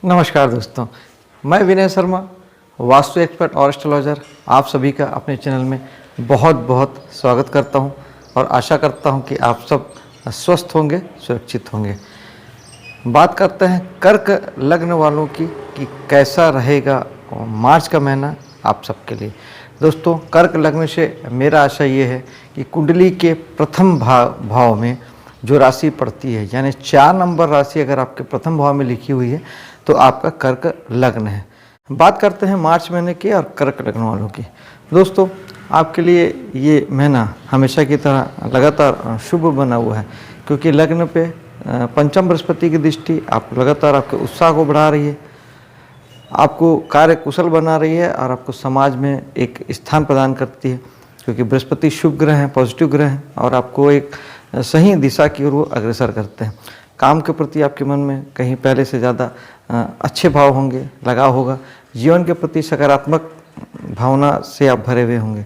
नमस्कार दोस्तों, मैं विनय शर्मा, वास्तु एक्सपर्ट और एस्ट्रोलॉजर, आप सभी का अपने चैनल में बहुत बहुत स्वागत करता हूं और आशा करता हूं कि आप सब स्वस्थ होंगे, सुरक्षित होंगे। बात करते हैं कर्क लग्न वालों की कि कैसा रहेगा मार्च का महीना आप सबके लिए। दोस्तों, कर्क लग्न से मेरा आशा ये है कि कुंडली के प्रथम भाव में जो राशि पड़ती है, यानी 4 नंबर राशि अगर आपके प्रथम भाव में लिखी हुई है तो आपका कर्क लग्न है। बात करते हैं मार्च महीने की और कर्क लग्न वालों की। दोस्तों, आपके लिए ये महीना हमेशा की तरह लगातार शुभ बना हुआ है, क्योंकि लग्न पे पंचम बृहस्पति की दृष्टि आप लगातार आपके उत्साह को बढ़ा रही है, आपको कार्य कुशल बना रही है और आपको समाज में एक स्थान प्रदान करती है, क्योंकि बृहस्पति शुभ ग्रह हैं, पॉजिटिव ग्रह हैं और आपको एक सही दिशा की ओर वो अग्रसर करते हैं। काम के प्रति आपके मन में कहीं पहले से ज़्यादा अच्छे भाव होंगे, लगाव होगा। जीवन के प्रति सकारात्मक भावना से आप भरे हुए होंगे।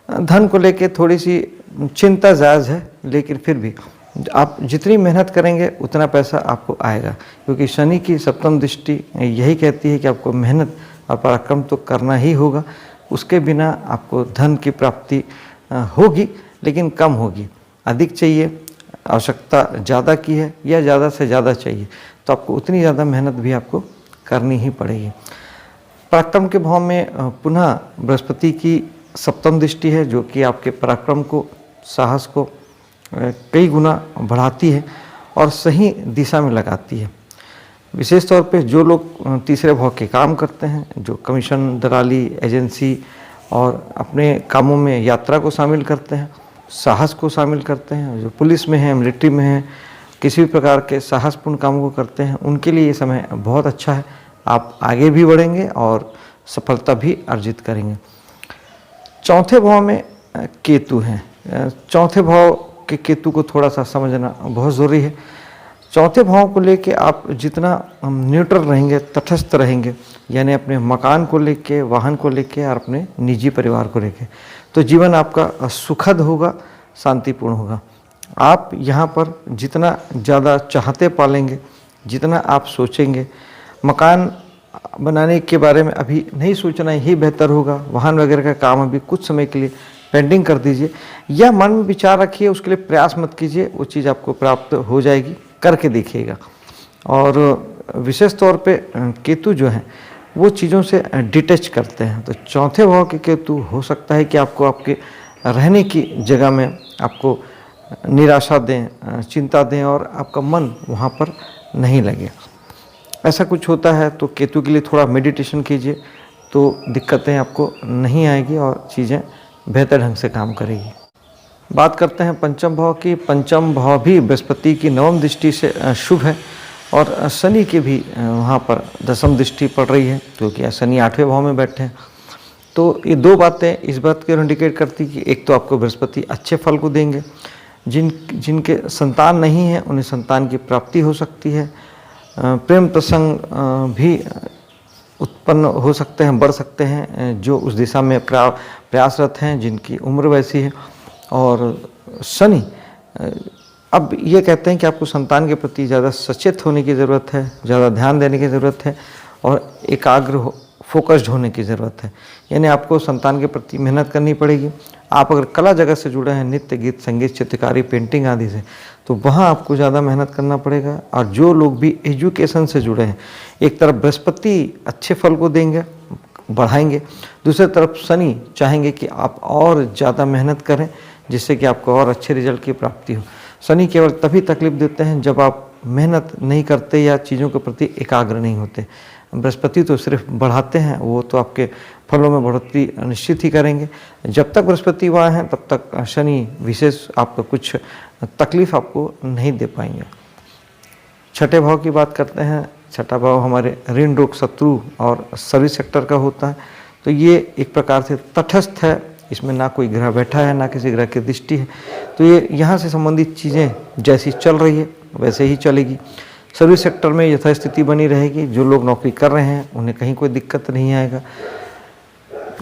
धन को लेके थोड़ी सी चिंता जायज़ है, लेकिन फिर भी आप जितनी मेहनत करेंगे उतना पैसा आपको आएगा, क्योंकि शनि की सप्तम दृष्टि यही कहती है कि आपको मेहनत और पराक्रम तो करना ही होगा। उसके बिना आपको धन की प्राप्ति होगी, लेकिन कम होगी। अधिक चाहिए, आवश्यकता ज़्यादा की है या ज़्यादा से ज़्यादा चाहिए, तो आपको उतनी ज़्यादा मेहनत भी आपको करनी ही पड़ेगी। पराक्रम के भाव में पुनः बृहस्पति की सप्तम दृष्टि है, जो कि आपके पराक्रम को, साहस को कई गुना बढ़ाती है और सही दिशा में लगाती है। विशेष तौर पे जो लोग तीसरे भाव के काम करते हैं, जो कमीशन, दलाली, एजेंसी और अपने कामों में यात्रा को शामिल करते हैं, साहस को शामिल करते हैं, जो पुलिस में हैं, मिलिट्री में हैं, किसी भी प्रकार के साहसपूर्ण कामों को करते हैं, उनके लिए ये समय बहुत अच्छा है। आप आगे भी बढ़ेंगे और सफलता भी अर्जित करेंगे। चौथे भाव में केतु हैं। चौथे भाव के केतु को थोड़ा सा समझना बहुत ज़रूरी है। चौथे भाव को लेके आप जितना न्यूट्रल रहेंगे, तटस्थ रहेंगे, यानी अपने मकान को लेके, वाहन को लेके और अपने निजी परिवार को लेके, तो जीवन आपका सुखद होगा, शांतिपूर्ण होगा। आप यहाँ पर जितना ज़्यादा चाहते पालेंगे, जितना आप सोचेंगे, मकान बनाने के बारे में अभी नहीं सोचना ही बेहतर होगा। वाहन वगैरह का काम अभी कुछ समय के लिए पेंडिंग कर दीजिए, या मन में विचार रखिए, उसके लिए प्रयास मत कीजिए, वो चीज़ आपको प्राप्त हो जाएगी, करके देखिएगा। और विशेष तौर पे केतु जो है वो चीज़ों से डिटैच करते हैं, तो चौथे भाव के केतु हो सकता है कि आपको आपके रहने की जगह में आपको निराशा दें, चिंता दें और आपका मन वहाँ पर नहीं लगे। ऐसा कुछ होता है तो केतु के लिए थोड़ा मेडिटेशन कीजिए, तो दिक्कतें आपको नहीं आएगी और चीज़ें बेहतर ढंग से काम करेगी। बात करते हैं पंचम भाव की। पंचम भाव भी बृहस्पति की नवम दृष्टि से शुभ है और शनि की भी वहाँ पर दसम दृष्टि पड़ रही है, क्योंकि शनि 8वें भाव में बैठे हैं। तो ये दो बातें इस बात की इंडिकेट करती कि एक तो आपको बृहस्पति अच्छे फल को देंगे, जिनके संतान नहीं है उन्हें संतान की प्राप्ति हो सकती है। प्रेम प्रसंग भी उत्पन्न हो सकते हैं, बढ़ सकते हैं, जो उस दिशा में प्रयासरत हैं, जिनकी उम्र वैसी है। और शनि अब ये कहते हैं कि आपको संतान के प्रति ज़्यादा सचेत होने की ज़रूरत है, ज़्यादा ध्यान देने की ज़रूरत है और एकाग्र फोकस्ड होने की ज़रूरत है। यानी आपको संतान के प्रति मेहनत करनी पड़ेगी। आप अगर कला जगत से जुड़े हैं, नृत्य, गीत, संगीत, चित्रकारी, पेंटिंग आदि से, तो वहाँ आपको ज़्यादा मेहनत करना पड़ेगा। और जो लोग भी एजुकेशन से जुड़े हैं, एक तरफ बृहस्पति अच्छे फल को देंगे, बढ़ाएंगे, दूसरी तरफ शनि चाहेंगे कि आप और ज़्यादा मेहनत करें, जिससे कि आपको और अच्छे रिजल्ट की प्राप्ति हो। शनि केवल तभी तकलीफ देते हैं जब आप मेहनत नहीं करते या चीज़ों के प्रति एकाग्र नहीं होते। बृहस्पति तो सिर्फ बढ़ाते हैं, वो तो आपके फलों में बढ़ोतरी निश्चित ही करेंगे। जब तक बृहस्पति वहाँ हैं तब तक शनि विशेष आपको कुछ तकलीफ आपको नहीं दे पाएंगे। छठे भाव की बात करते हैं। छठा भाव हमारे ऋण, रोग, शत्रु और सर्विस सेक्टर का होता है। तो ये एक प्रकार से तटस्थ है, इसमें ना कोई ग्रह बैठा है, ना किसी ग्रह की दृष्टि है। तो ये यहाँ से संबंधित चीज़ें जैसी चल रही है वैसे ही चलेगी। सर्विस सेक्टर में यथास्थिति बनी रहेगी। जो लोग नौकरी कर रहे हैं उन्हें कहीं कोई दिक्कत नहीं आएगा।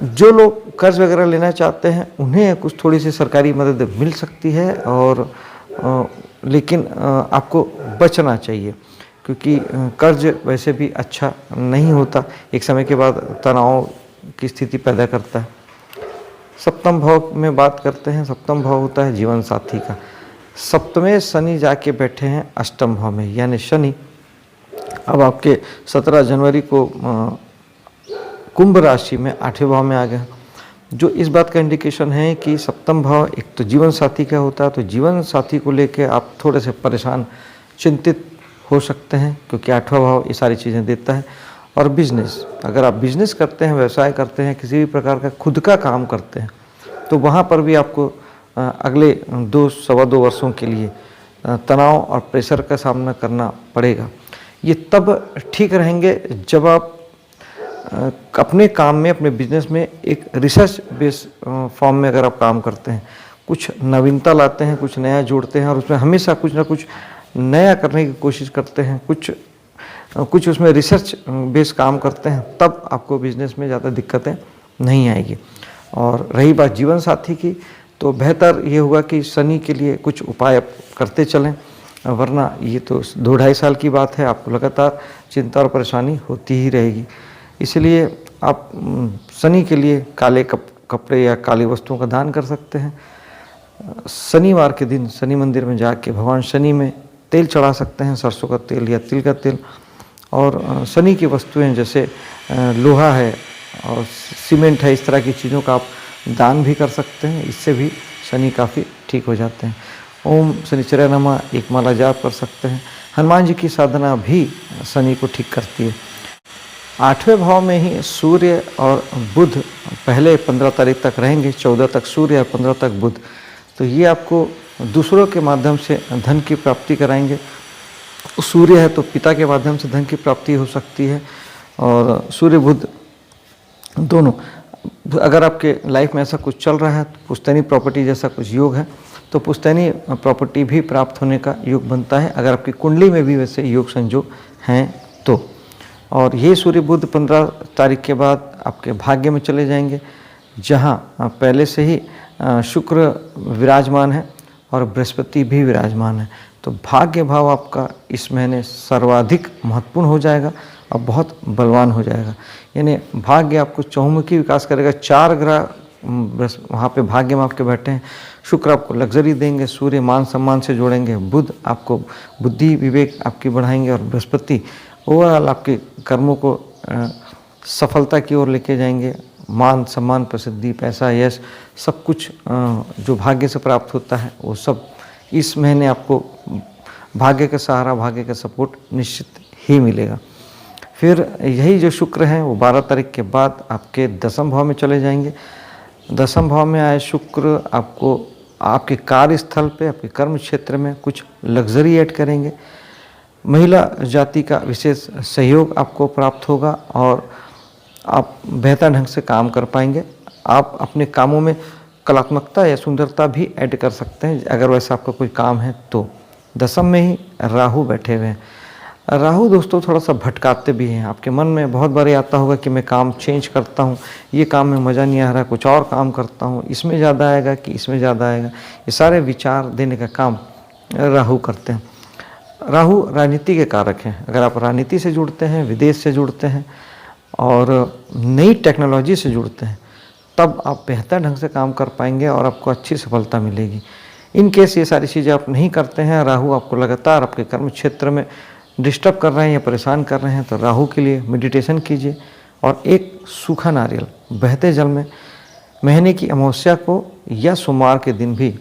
जो लोग कर्ज वगैरह लेना चाहते हैं उन्हें कुछ थोड़ी सी सरकारी मदद मिल सकती है, और लेकिन आपको बचना चाहिए। क्योंकि कर्ज वैसे भी अच्छा नहीं होता, एक समय के बाद तनाव की स्थिति पैदा करता है। सप्तम भाव में बात करते हैं, सप्तम भाव होता है जीवन साथी का। सप्तमें शनि जाके बैठे हैं अष्टम भाव में, यानी शनि अब आपके 17 जनवरी को कुंभ राशि में 8वें भाव में आ गया, जो इस बात का इंडिकेशन है कि सप्तम भाव एक तो जीवन साथी का होता है, तो जीवन साथी को लेके आप थोड़े से परेशान चिंतित हो सकते हैं, क्योंकि 8वां भाव ये सारी चीज़ें देता है। और बिजनेस, अगर आप बिजनेस करते हैं, व्यवसाय करते हैं, किसी भी प्रकार का खुद का काम करते हैं, तो वहाँ पर भी आपको अगले 2-2.25 वर्षों के लिए तनाव और प्रेशर का सामना करना पड़ेगा। ये तब ठीक रहेंगे जब आप अपने काम में, अपने बिजनेस में एक रिसर्च बेस फॉर्म में अगर आप काम करते हैं, कुछ नवीनता लाते हैं, कुछ नया जोड़ते हैं और उसमें हमेशा कुछ ना कुछ नया करने की कोशिश करते हैं, कुछ उसमें रिसर्च बेस काम करते हैं, तब आपको बिजनेस में ज़्यादा दिक्कतें नहीं आएगी। और रही बात जीवन साथी की, तो बेहतर ये होगा कि शनि के लिए कुछ उपाय करते चलें, वरना ये तो 2-2.5 साल की बात है, आपको लगातार चिंता और परेशानी होती ही रहेगी। इसलिए आप शनि के लिए काले कपड़े या काली वस्तुओं का दान कर सकते हैं। शनिवार के दिन शनि मंदिर में जाके भगवान शनि में तेल चढ़ा सकते हैं, सरसों का तेल या तिल का तेल। और शनि की वस्तुएं जैसे लोहा है और सीमेंट है, इस तरह की चीज़ों का आप दान भी कर सकते हैं, इससे भी शनि काफ़ी ठीक हो जाते हैं। ओम शनिचर्या नमः एक माला जाप कर सकते हैं। हनुमान जी की साधना भी शनि को ठीक करती है। 8वें भाव में ही सूर्य और बुध पहले 15 तारीख तक रहेंगे, 14 तक सूर्य और 15 तक बुध, तो ये आपको दूसरों के माध्यम से धन की प्राप्ति कराएंगे। सूर्य है तो पिता के माध्यम से धन की प्राप्ति हो सकती है, और सूर्य बुध दोनों, अगर आपके लाइफ में ऐसा कुछ चल रहा है, तो पुश्तैनी प्रॉपर्टी जैसा कुछ योग है, तो पुश्तैनी प्रॉपर्टी भी प्राप्त होने का योग बनता है, अगर आपकी कुंडली में भी वैसे योग संयोग हैं तो। और ये सूर्य बुध 15 तारीख के बाद आपके भाग्य में चले जाएंगे, जहाँ पहले से ही शुक्र विराजमान है और बृहस्पति भी विराजमान है, तो भाग्य भाव आपका इस महीने सर्वाधिक महत्वपूर्ण हो जाएगा और बहुत बलवान हो जाएगा। यानी भाग्य आपको चहुमुखी विकास करेगा। 4 ग्रह वहाँ पे भाग्य में आपके बैठे हैं। शुक्र आपको लग्जरी देंगे, सूर्य मान सम्मान से जोड़ेंगे, बुध आपको बुद्धि विवेक आपकी बढ़ाएंगे, और बृहस्पति ओवरऑल आपके कर्मों को सफलता की ओर लेके जाएंगे। मान सम्मान, प्रसिद्धि, पैसा, यश, सब कुछ जो भाग्य से प्राप्त होता है वो सब इस महीने आपको भाग्य का सहारा, भाग्य का सपोर्ट निश्चित ही मिलेगा। फिर यही जो शुक्र हैं वो 12 तारीख के बाद आपके 10वें भाव में चले जाएंगे। 10वें भाव में आए शुक्र आपको आपके कार्यस्थल पे, आपके कर्म क्षेत्र में कुछ लग्जरी ऐड करेंगे। महिला जाति का विशेष सहयोग आपको प्राप्त होगा और आप बेहतर ढंग से काम कर पाएंगे। आप अपने कामों में कलात्मकता या सुंदरता भी ऐड कर सकते हैं, अगर वैसा आपका कोई काम है तो। 10वें में ही राहु बैठे हुए हैं। राहु दोस्तों थोड़ा सा भटकाते भी हैं। आपके मन में बहुत बार आता होगा कि मैं काम चेंज करता हूँ, ये काम में मज़ा नहीं आ रहा, कुछ और काम करता हूँ, इसमें ज़्यादा आएगा कि इसमें ज़्यादा आएगा, ये सारे विचार देने का काम राहु करते हैं। राहु राजनीति के कारक हैं। अगर आप राजनीति से जुड़ते हैं, विदेश से जुड़ते हैं और नई टेक्नोलॉजी से जुड़ते हैं, तब आप बेहतर ढंग से काम कर पाएंगे और आपको अच्छी सफलता मिलेगी। इन केस ये सारी चीज़ें आप नहीं करते हैं, राहु आपको लगातार आपके कर्म क्षेत्र में डिस्टर्ब कर रहे हैं या परेशान कर रहे हैं, तो राहु के लिए मेडिटेशन कीजिए और एक सूखा नारियल बहते जल में महीने की अमावस्या को या सोमवार के दिन भी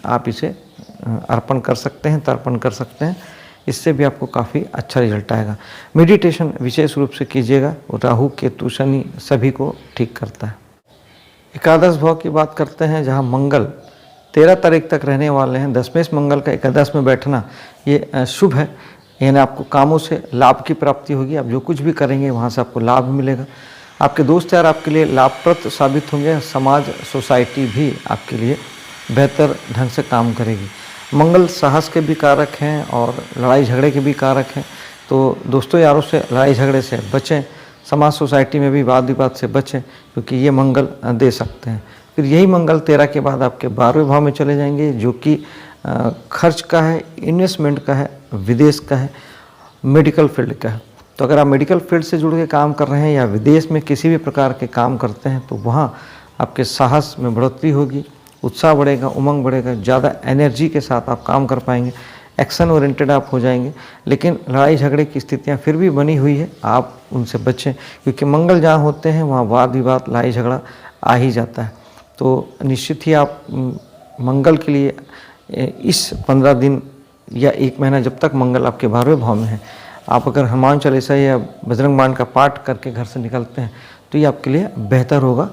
आप इसे अर्पण कर सकते हैं, तर्पण कर सकते हैं। इससे भी आपको काफ़ी अच्छा रिजल्ट आएगा। मेडिटेशन विशेष रूप से कीजिएगा, राहु केतु शनि सभी को ठीक करता है। एकादश भाव की बात करते हैं, जहाँ मंगल 13 तारीख तक रहने वाले हैं। 10वें मंगल का एकादश में बैठना ये शुभ है, यानी आपको कामों से लाभ की प्राप्ति होगी। आप जो कुछ भी करेंगे वहाँ से आपको लाभ मिलेगा। आपके दोस्त यार आपके लिए लाभप्रद साबित होंगे। समाज, सोसाइटी भी आपके लिए बेहतर ढंग से काम करेगी। मंगल साहस के भी कारक हैं और लड़ाई झगड़े के भी कारक हैं, तो दोस्तों यारों से लड़ाई झगड़े से बचें। समाज सोसाइटी में भी वाद विवाद से बचें, क्योंकि ये मंगल दे सकते हैं। फिर यही मंगल 13 के बाद आपके 12वें भाव में चले जाएंगे, जो कि खर्च का है, इन्वेस्टमेंट का है, विदेश का है, मेडिकल फील्ड का है। तो अगर आप मेडिकल फील्ड से जुड़ के काम कर रहे हैं या विदेश में किसी भी प्रकार के काम करते हैं तो वहाँ आपके साहस में बढ़ोतरी होगी, उत्साह बढ़ेगा, उमंग बढ़ेगा, ज़्यादा एनर्जी के साथ आप काम कर पाएंगे, एक्शन ओरिएंटेड आप हो जाएंगे। लेकिन लड़ाई झगड़े की स्थितियाँ फिर भी बनी हुई है, आप उनसे बचें, क्योंकि मंगल जहाँ होते हैं वहाँ वाद विवाद, लड़ाई झगड़ा आ ही जाता है। तो निश्चित ही आप मंगल के लिए इस 15 दिन या 1 महीना, जब तक मंगल आपके 12वें भाव में है, आप अगर हनुमान चालीसा या बजरंग बाण का पाठ करके घर से निकलते हैं तो ये आपके लिए बेहतर होगा,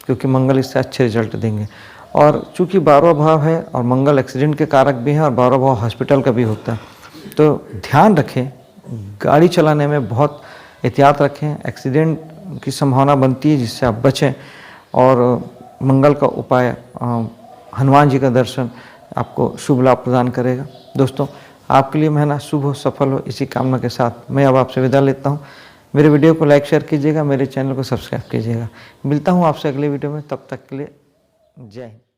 क्योंकि मंगल इससे अच्छे रिजल्ट देंगे। और चूँकि 12वां भाव है और मंगल एक्सीडेंट के कारक भी हैं और 12वां भाव हॉस्पिटल का भी होता है, तो ध्यान रखें, गाड़ी चलाने में बहुत एहतियात रखें, एक्सीडेंट की संभावना बनती है जिससे आप बचें। और मंगल का उपाय, हनुमान जी का दर्शन आपको शुभ लाभ प्रदान करेगा। दोस्तों, आपके लिए महीना शुभ हो, सफल हो, इसी कामना के साथ मैं अब आपसे विदा लेता हूँ। मेरे वीडियो को लाइक शेयर कीजिएगा, मेरे चैनल को सब्सक्राइब कीजिएगा। मिलता हूँ आपसे अगले वीडियो में, तब तक के लिए जय हिंद।